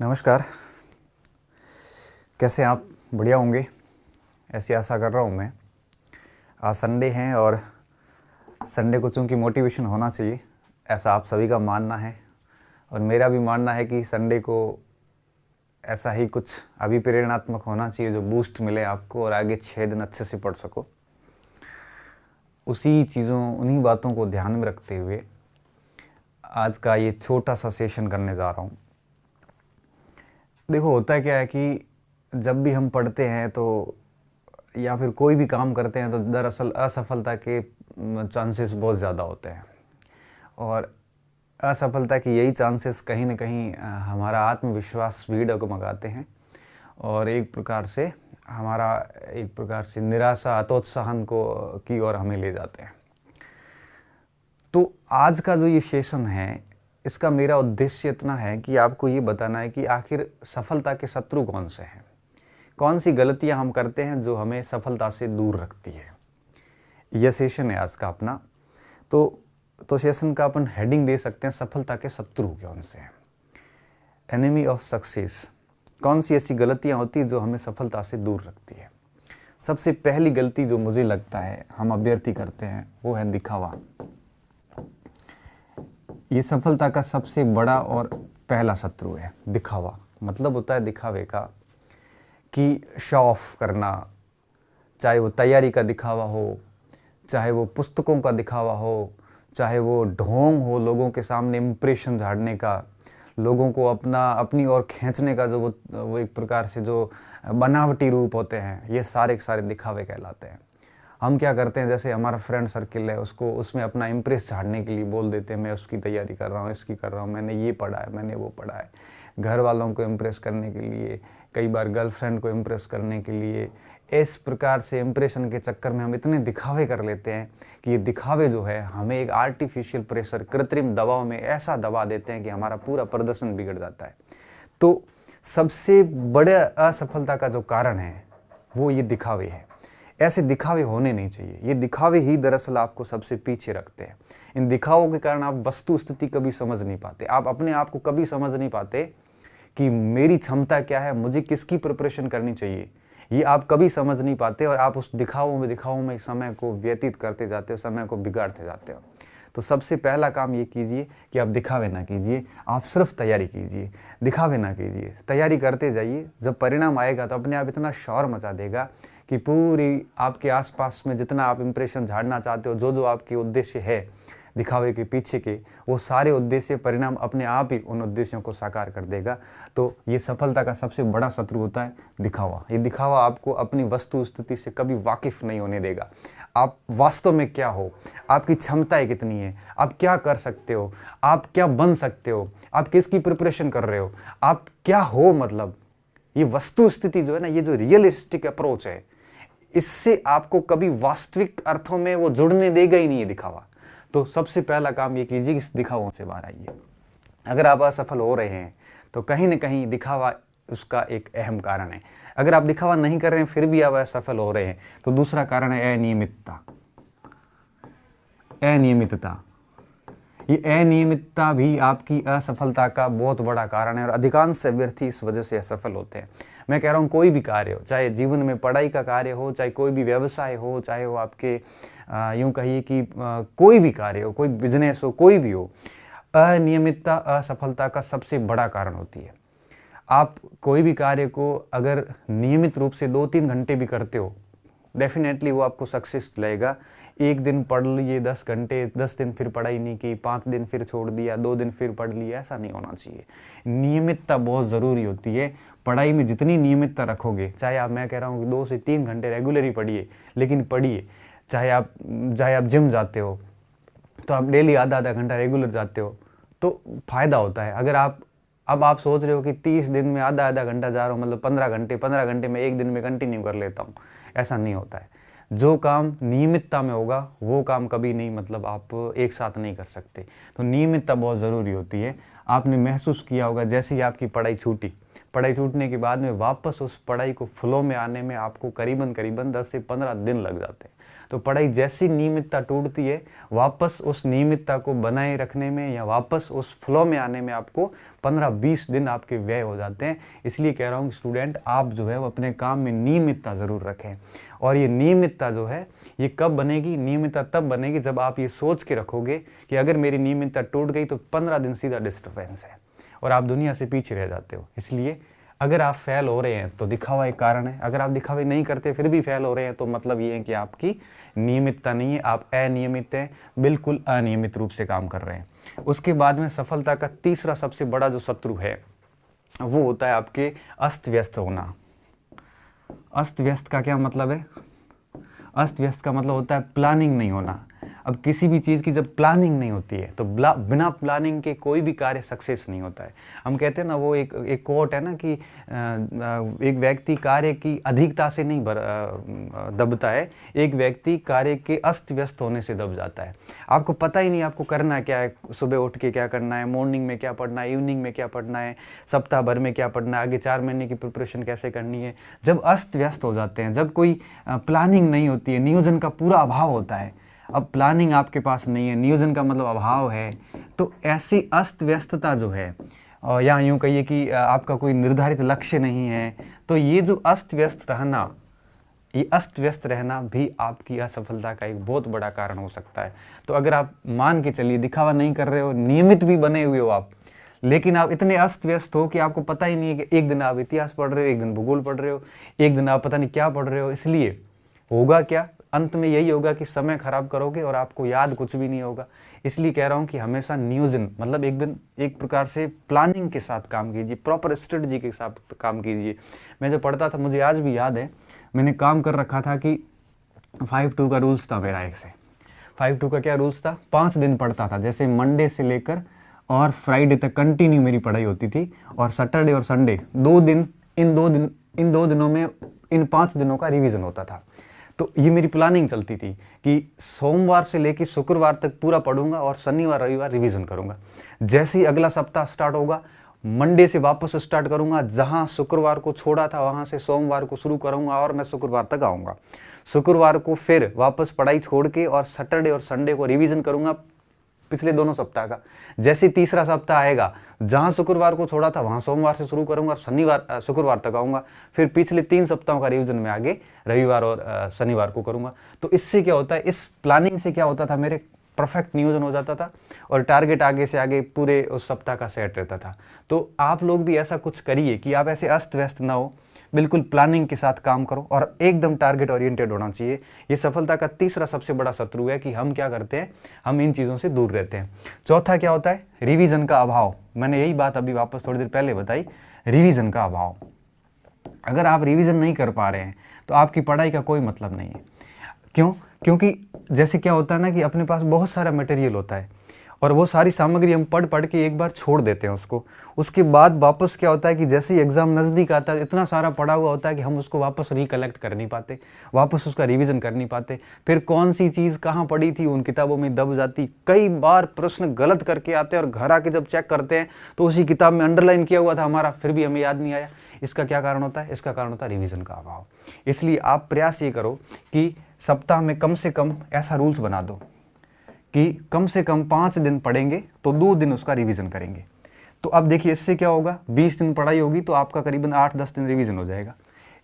नमस्कार। कैसे आप? बढ़िया होंगे, ऐसी आशा कर रहा हूँ मैं। आज संडे है और संडे को चूँकि मोटिवेशन होना चाहिए, ऐसा आप सभी का मानना है और मेरा भी मानना है कि संडे को ऐसा ही कुछ अभिप्रेरणात्मक होना चाहिए जो बूस्ट मिले आपको और आगे 6 दिन अच्छे से पढ़ सको। उन्हीं बातों को ध्यान में रखते हुए आज का ये छोटा सा सेशन करने जा रहा हूँ। देखो, होता क्या है कि जब भी हम पढ़ते हैं तो या फिर कोई भी काम करते हैं तो दरअसल असफलता के चांसेस बहुत ज़्यादा होते हैं और असफलता की यही चांसेस कहीं ना कहीं हमारा आत्मविश्वास भी डगमगाते हैं और एक प्रकार से निराशा हतोत्साहन की ओर हमें ले जाते हैं। तो आज का जो ये सेशन है, इसका मेरा उद्देश्य इतना है कि आपको ये बताना है कि आखिर सफलता के शत्रु कौन से हैं, कौन सी गलतियां हम करते हैं जो हमें सफलता से दूर रखती है। यह सेशन है आज का अपना। तो सेशन का अपन हेडिंग दे सकते हैं, सफलता के शत्रु कौन से हैं, एनिमी ऑफ सक्सेस। कौन सी ऐसी गलतियां होती हैं जो हमें सफलता से दूर रखती है। सबसे पहली गलती जो मुझे लगता है हम अभ्यर्थी करते हैं वो है दिखावा। ये सफलता का सबसे बड़ा और पहला शत्रु है, दिखावा। मतलब होता है दिखावे का कि शो ऑफ करना, चाहे वो तैयारी का दिखावा हो, चाहे वो पुस्तकों का दिखावा हो, चाहे वो ढोंग हो, लोगों के सामने इम्प्रेशन झाड़ने का, लोगों को अपनी ओर खींचने का, जो वो एक प्रकार से जो बनावटी रूप होते हैं, ये सारे के सारे दिखावे कहलाते हैं। हम क्या करते हैं, जैसे हमारा फ्रेंड सर्किल है, उसमें अपना इम्प्रेस झाड़ने के लिए बोल देते हैं, मैं उसकी तैयारी कर रहा हूँ, इसकी कर रहा हूँ, मैंने ये पढ़ा है, मैंने वो पढ़ा है। घर वालों को इम्प्रेस करने के लिए, कई बार गर्लफ्रेंड को इम्प्रेस करने के लिए, इस प्रकार से इम्प्रेशन के चक्कर में हम इतने दिखावे कर लेते हैं कि ये दिखावे जो है हमें एक आर्टिफिशियल प्रेशर, कृत्रिम दबाव में ऐसा दबा देते हैं कि हमारा पूरा प्रदर्शन बिगड़ जाता है। तो सबसे बड़े असफलता का जो कारण है वो ये दिखावे है। ऐसे दिखावे होने नहीं चाहिए। ये दिखावे ही दरअसल आपको सबसे पीछे रखते हैं। इन दिखावों के कारण आप वस्तु स्थिति कभी समझ नहीं पाते, आप अपने आप को कभी समझ नहीं पाते कि मेरी क्षमता क्या है, मुझे किसकी प्रिपरेशन करनी चाहिए, ये आप कभी समझ नहीं पाते और आप उस दिखावों में समय को व्यतीत करते जाते हो, समय को बिगाड़ते जाते हो। तो सबसे पहला काम ये कीजिए कि आप दिखावे ना कीजिए, आप सिर्फ तैयारी कीजिए, दिखावे ना कीजिए। तैयारी करते जाइए, जब परिणाम आएगा तो अपने आप इतना शोर मचा देगा कि पूरी आपके आसपास में जितना आप इंप्रेशन झाड़ना चाहते हो, जो आपके उद्देश्य है दिखावे के पीछे के, वो सारे उद्देश्य परिणाम अपने आप ही उन उद्देश्यों को साकार कर देगा। तो ये सफलता का सबसे बड़ा शत्रु होता है दिखावा। ये दिखावा आपको अपनी वस्तु स्थिति से कभी वाकिफ नहीं होने देगा। आप वास्तव में क्या हो, आपकी क्षमताएं कितनी है, आप क्या कर सकते हो, आप क्या बन सकते हो, आप किसकी प्रिपरेशन कर रहे हो, आप क्या हो, मतलब ये वस्तु स्थिति जो है ना, ये जो रियलिस्टिक अप्रोच है, इससे आपको कभी वास्तविक अर्थों में वो जुड़ने देगा ही नहीं है दिखावा। तो सबसे पहला काम ये कीजिए कि इस दिखावों से बाहर आइए। अगर आप असफल हो रहे हैं तो कहीं ना कहीं दिखावा उसका एक अहम कारण है। अगर आप दिखावा नहीं कर रहे हैं फिर भी आप असफल हो रहे हैं तो दूसरा कारण है अनियमितता। ये अनियमितता भी आपकी असफलता का बहुत बड़ा कारण है और अधिकांश अभ्यर्थी इस वजह से असफल होते हैं। मैं कह रहा हूँ कोई भी कार्य हो, चाहे जीवन में पढ़ाई का कार्य हो, चाहे कोई भी व्यवसाय हो, चाहे वो आपके यूं कहिए कि कोई भी कार्य हो, कोई बिजनेस हो, कोई भी हो, अनियमितता असफलता का सबसे बड़ा कारण होती है। आप कोई भी कार्य को अगर नियमित रूप से 2-3 घंटे भी करते हो, डेफिनेटली वो आपको सक्सेस दिलाएगा। एक दिन पढ़ लिए 10 घंटे, 10 दिन फिर पढ़ाई नहीं की, 5 दिन फिर छोड़ दिया, 2 दिन फिर पढ़ लिया, ऐसा नहीं होना चाहिए। नियमितता बहुत ज़रूरी होती है। पढ़ाई में जितनी नियमितता रखोगे, चाहे आप, मैं कह रहा हूँ कि 2 से 3 घंटे रेगुलरली पढ़िए, लेकिन पढ़िए। चाहे आप जिम जाते हो तो आप डेली आधा घंटा रेगुलर जाते हो तो फायदा होता है। अगर आप सोच रहे हो कि 30 दिन में आधा घंटा जा रहा हूँ, मतलब 15 घंटे में एक दिन में कंटिन्यू कर लेता हूँ, ऐसा नहीं होता है। जो काम नियमितता में होगा वो काम कभी नहीं, मतलब आप एक साथ नहीं कर सकते। तो नियमितता बहुत ज़रूरी होती है। आपने महसूस किया होगा जैसे ही आपकी पढ़ाई छूटने के बाद में वापस उस पढ़ाई को फ्लो में आने में आपको करीबन 10 से 15 दिन लग जाते हैं। तो पढ़ाई जैसी नियमितता टूटती है, वापस उस नियमितता को बनाए रखने में या वापस उस फ्लो में आने में आपको 15-20 दिन आपके व्यय हो जाते हैं। इसलिए कह रहा हूँ कि स्टूडेंट आप जो है वो अपने काम में नियमितता ज़रूर रखें। और ये नियमितता जो है ये कब बनेगी? नियमितता तब बनेगी जब आप ये सोच के रखोगे कि अगर मेरी नियमितता टूट गई तो 15 दिन सीधा डिस्टर्बेंस है और आप दुनिया से पीछे रह जाते हो। इसलिए अगर आप फेल हो रहे हैं तो दिखावा एक कारण है, अगर आप दिखावे नहीं करते फिर भी फेल हो रहे हैं तो मतलब ये है कि आपकी नियमितता नहीं है, आप अनियमित हैं, बिल्कुल अनियमित रूप से काम कर रहे हैं। उसके बाद में सफलता का तीसरा सबसे बड़ा जो शत्रु है वो होता है आपके अस्त व्यस्त होना। अस्त व्यस्त का क्या मतलब है? अस्त व्यस्त का मतलब होता है प्लानिंग नहीं होना। अब किसी भी चीज़ की जब प्लानिंग नहीं होती है तो बिना प्लानिंग के कोई भी कार्य सक्सेस नहीं होता है। हम कहते हैं ना, वो एक कोट है ना कि एक व्यक्ति कार्य की अधिकता से नहीं दबता है, एक व्यक्ति कार्य के अस्त व्यस्त होने से दब जाता है। आपको पता ही नहीं आपको करना क्या है, सुबह उठ के क्या करना है, मॉर्निंग में क्या पढ़ना है, इवनिंग में क्या पढ़ना है, सप्ताह भर में क्या पढ़ना है, आगे 4 महीने की प्रिपरेशन कैसे करनी है। जब अस्त व्यस्त हो जाते हैं, जब कोई प्लानिंग नहीं होती है, नियोजन का पूरा अभाव होता है। अब प्लानिंग आपके पास नहीं है, नियोजन का मतलब अभाव है, तो ऐसी अस्त व्यस्तता जो है, और या यूँ कहिए कि आपका कोई निर्धारित लक्ष्य नहीं है, तो ये जो अस्त व्यस्त रहना, ये अस्त व्यस्त रहना भी आपकी असफलता का एक बहुत बड़ा कारण हो सकता है। तो अगर आप मान के चलिए दिखावा नहीं कर रहे हो, नियमित भी बने हुए हो आप, लेकिन आप इतने अस्त व्यस्त हो कि आपको पता ही नहीं है कि एक दिन आप इतिहास पढ़ रहे हो, एक दिन भूगोल पढ़ रहे हो, एक दिन आप पता नहीं क्या पढ़ रहे हो, इसलिए होगा क्या? अंत में यही होगा कि समय खराब करोगे और आपको याद कुछ भी नहीं होगा। इसलिए कह रहा हूँ कि हमेशा नियोजन मतलब एक प्रकार से प्लानिंग के साथ काम कीजिए, प्रॉपर स्ट्रेटजी के साथ काम कीजिए। मैं जो पढ़ता था, मुझे आज भी याद है, मैंने काम कर रखा था कि 5-2 का रूल्स था मेरा। एक से 5-2 का क्या रूल्स था? 5 दिन पढ़ता था, जैसे मंडे से लेकर और फ्राइडे तक कंटिन्यू मेरी पढ़ाई होती थी, और सैटरडे और संडे 2 दिन, इन दो दिनों में इन 5 दिनों का रिवीजन होता था। तो ये मेरी प्लानिंग चलती थी कि सोमवार से लेकर शुक्रवार तक पूरा पढ़ूंगा और शनिवार रविवार रिवीजन करूंगा। जैसे ही अगला सप्ताह स्टार्ट होगा, मंडे से वापस स्टार्ट करूंगा, जहां शुक्रवार को छोड़ा था वहां से सोमवार को शुरू करूंगा और मैं शुक्रवार तक आऊंगा। शुक्रवार को फिर वापस पढ़ाई छोड़ के और सैटरडे और संडे को रिवीजन करूंगा पिछले दोनों सप्ताह का। जैसे तीसरा सप्ताह आएगा, जहां शुक्रवार को छोड़ा था वहां सोमवार से शुरू करूंगा और शुक्रवार तक आऊंगा। फिर पिछले 3 सप्ताहों का रिवीजन में आगे रविवार और शनिवार को करूंगा। तो इससे क्या होता है, इस प्लानिंग से क्या होता था, मेरे परफेक्ट नियोजन हो जाता था और टारगेट आगे से आगे पूरे उस सप्ताह का सेट रहता था। तो आप लोग भी ऐसा कुछ करिए कि आप ऐसे अस्त व्यस्त ना हो, बिल्कुल प्लानिंग के साथ काम करो और एकदम टारगेट ओरिएंटेड होना चाहिए। ये सफलता का तीसरा सबसे बड़ा शत्रु है कि हम क्या करते हैं, हम इन चीज़ों से दूर रहते हैं। चौथा क्या होता है? रिवीजन का अभाव। मैंने यही बात अभी वापस थोड़ी देर पहले बताई, रिवीजन का अभाव। अगर आप रिवीजन नहीं कर पा रहे हैं तो आपकी पढ़ाई का कोई मतलब नहीं है। क्यों? क्योंकि जैसे क्या होता है ना कि अपने पास बहुत सारा मटेरियल होता है और वो सारी सामग्री हम पढ़ के एक बार छोड़ देते हैं उसको। उसके बाद वापस क्या होता है कि जैसे ही एग्जाम नज़दीक आता है, इतना सारा पढ़ा हुआ होता है कि हम उसको वापस रिकलेक्ट कर नहीं पाते, वापस उसका रिवीजन कर नहीं पाते। फिर कौन सी चीज़ कहाँ पढ़ी थी उन किताबों में दब जाती। कई बार प्रश्न गलत करके आते हैं और घर आके जब चेक करते हैं तो उसी किताब में अंडरलाइन किया हुआ था हमारा, फिर भी हमें याद नहीं आया। इसका क्या कारण होता है? इसका कारण होता है रिवीजन का अभाव। इसलिए आप प्रयास ये करो कि सप्ताह में कम से कम ऐसा रूल्स बना दो कि कम से कम 5 दिन पढ़ेंगे तो 2 दिन उसका रिवीजन करेंगे। तो अब देखिए इससे क्या होगा, 20 दिन पढ़ाई होगी तो आपका करीबन 8-10 दिन रिवीजन हो जाएगा।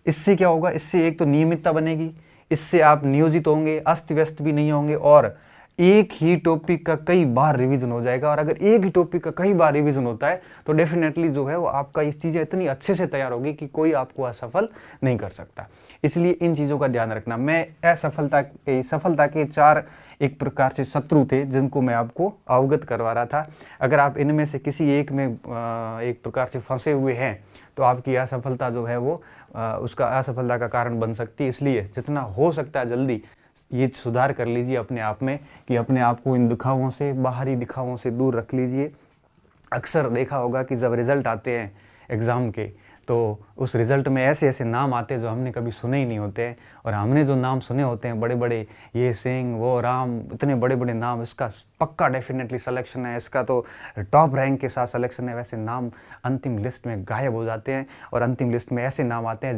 इससे क्या होगा, इससे एक तो नियमितता बनेगी, इससे आप नियोजित होंगे, अस्त व्यस्त भी नहीं होंगे और एक ही टॉपिक का कई बार रिवीजन हो जाएगा। और अगर एक ही टॉपिक का कई बार रिवीजन होता है तो डेफिनेटली जो है वो आपका इस चीज़ें इतनी अच्छे से तैयार होगी कि कोई आपको असफल नहीं कर सकता। इसलिए इन चीज़ों का ध्यान रखना। मैं सफलता के 4 एक प्रकार से शत्रु थे जिनको मैं आपको अवगत करवा रहा था। अगर आप इनमें से किसी एक में एक प्रकार से फंसे हुए हैं तो आपकी असफलता जो है वो उसका असफलता का कारण बन सकती है। इसलिए जितना हो सकता है जल्दी ये सुधार कर लीजिए अपने आप में कि अपने आप को इन दिखावों से, बाहरी दिखावों से दूर रख लीजिए। अक्सर देखा होगा कि जब रिज़ल्ट आते हैं एग्ज़ाम के तो उस रिज़ल्ट में ऐसे ऐसे नाम आते हैं जो हमने कभी सुने ही नहीं होते हैं, और हमने जो नाम सुने होते हैं बड़े बड़े, ये सिंह वो राम, इतने बड़े बड़े नाम, इसका पक्का डेफिनेटली सिलेक्शन है, इसका तो टॉप रैंक के साथ सिलेक्शन है, वैसे नाम अंतिम लिस्ट में गायब हो जाते हैं और अंतिम लिस्ट में ऐसे नाम आते हैं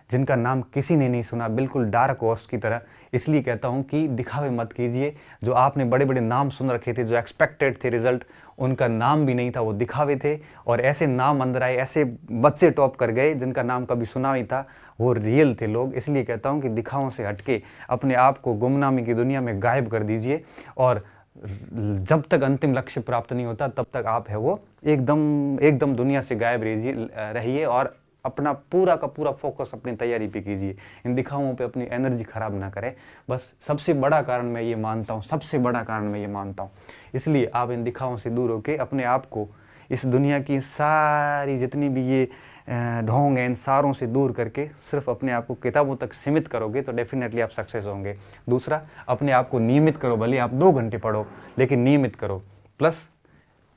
जिनका नाम किसी ने नहीं सुना, बिल्कुल डार्क हॉर्स की तरह। इसलिए कहता हूँ कि दिखावे मत कीजिए। जो आपने बड़े बड़े नाम सुन रखे थे, जो एक्सपेक्टेड थे रिजल्ट, उनका नाम भी नहीं था, वो दिखावे थे। और ऐसे नाम अंदर आए, ऐसे बच्चे टॉप कर गए जिनका नाम कभी सुना ही था, वो रियल थे लोग। इसलिए कहता हूँ कि दिखावों से हटके अपने आप को गुमनामी की दुनिया में गायब कर दीजिए। और जब तक अंतिम लक्ष्य प्राप्त नहीं होता तब तक आप है वो एकदम दुनिया से गायब रहिए और अपना पूरा का पूरा फोकस अपनी तैयारी पे कीजिए। इन दिखावों पे अपनी एनर्जी खराब ना करें। बस सबसे बड़ा कारण मैं ये मानता हूँ, सबसे बड़ा कारण मैं ये मानता हूँ। इसलिए आप इन दिखावों से दूर होकर अपने आप को इस दुनिया की सारी जितनी भी ये ढोंग हैं, इन सारों से दूर करके सिर्फ अपने आप को किताबों तक सीमित करोगे तो डेफिनेटली आप सक्सेस होंगे। दूसरा, अपने आप को नियमित करो। भले आप 2 घंटे पढ़ो, लेकिन नियमित करो। प्लस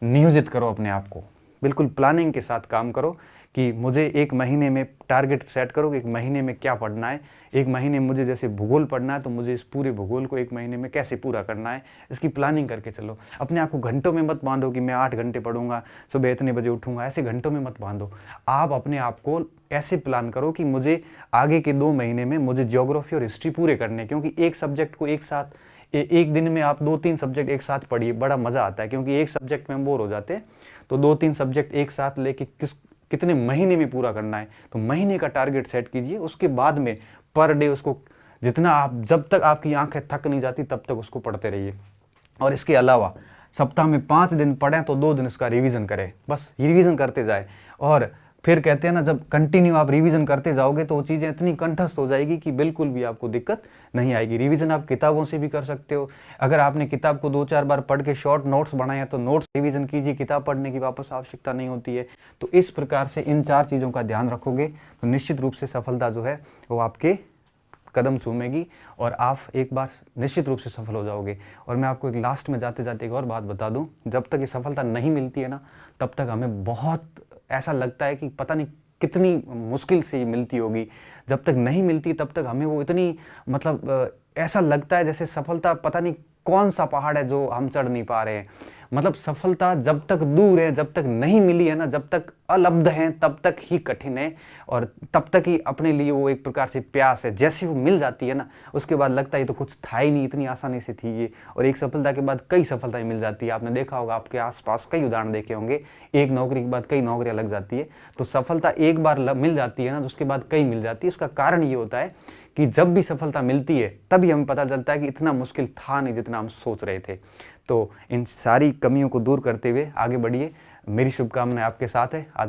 नियोजित करो अपने आप को, बिल्कुल प्लानिंग के साथ काम करो कि मुझे 1 महीने में टारगेट सेट करो कि 1 महीने में क्या पढ़ना है। 1 महीने में मुझे जैसे भूगोल पढ़ना है तो मुझे इस पूरे भूगोल को 1 महीने में कैसे पूरा करना है, इसकी प्लानिंग करके चलो। अपने आप को घंटों में मत बांधो कि मैं 8 घंटे पढ़ूंगा, सुबह इतने बजे उठूंगा, ऐसे घंटों में मत बांधो। आप अपने आप को ऐसे प्लान करो कि मुझे आगे के 2 महीने में मुझे ज्योग्राफी और हिस्ट्री पूरे करने, क्योंकि एक सब्जेक्ट को एक साथ एक दिन में आप 2-3 सब्जेक्ट एक साथ पढ़िए, बड़ा मजा आता है। क्योंकि एक सब्जेक्ट में हम बोर हो जाते हैं, तो 2-3 सब्जेक्ट एक साथ लेके कितने महीने में पूरा करना है, तो महीने का टारगेट सेट कीजिए। उसके बाद में पर डे उसको जितना आप, जब तक आपकी आंखें थक नहीं जाती तब तक उसको पढ़ते रहिए। और इसके अलावा सप्ताह में 5 दिन पढ़ें तो 2 दिन इसका रिवीजन करें, बस रिवीजन करते जाए। और फिर कहते हैं ना, जब कंटिन्यू आप रिवीजन करते जाओगे तो वो चीज़ें इतनी कंठस्थ हो जाएगी कि बिल्कुल भी आपको दिक्कत नहीं आएगी। रिवीजन आप किताबों से भी कर सकते हो। अगर आपने किताब को 2-4 बार पढ़ के शॉर्ट नोट्स बनाए हैं तो नोट्स रिवीजन कीजिए, किताब पढ़ने की वापस आवश्यकता नहीं होती है। तो इस प्रकार से इन 4 चीज़ों का ध्यान रखोगे तो निश्चित रूप से सफलता जो है वो आपके कदम चूमेगी और आप एक बार निश्चित रूप से सफल हो जाओगे। और मैं आपको एक लास्ट में जाते जाते एक और बात बता दूं, जब तक ये सफलता नहीं मिलती है ना, तब तक हमें बहुत ऐसा लगता है कि पता नहीं कितनी मुश्किल से मिलती होगी। जब तक नहीं मिलती तब तक हमें वो इतनी ऐसा लगता है जैसे सफलता पता नहीं कौन सा पहाड़ है जो हम चढ़ नहीं पा रहे हैं। मतलब सफलता जब तक दूर है, जब तक नहीं मिली है ना, जब तक अलब्ध है तब तक ही कठिन है और तब तक ही अपने लिए वो एक प्रकार से प्यास है। जैसे वो मिल जाती है ना, उसके बाद लगता है तो कुछ था ही नहीं, इतनी आसानी से थी ये। और एक सफलता के बाद कई सफलताएं मिल जाती है। आपने देखा होगा, आपके आसपास कई उदाहरण देखे होंगे, एक नौकरी के बाद कई नौकरियां लग जाती है। तो सफलता एक बार मिल जाती है ना, तो उसके बाद कई मिल जाती है। उसका कारण ये होता है कि जब भी सफलता मिलती है तभी हमें पता चलता है कि इतना मुश्किल था नहीं जितना हम सोच रहे थे। तो इन सारी कमियों को दूर करते हुए आगे बढ़िए। मेरी शुभकामनाएं आपके साथ है। आज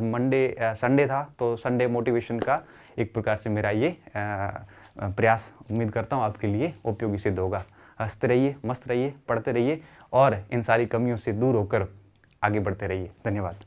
संडे था, तो संडे मोटिवेशन का एक प्रकार से मेरा ये प्रयास, उम्मीद करता हूँ आपके लिए उपयोगी सिद्ध होगा। हंसते रहिए, मस्त रहिए, पढ़ते रहिए और इन सारी कमियों से दूर होकर आगे बढ़ते रहिए। धन्यवाद।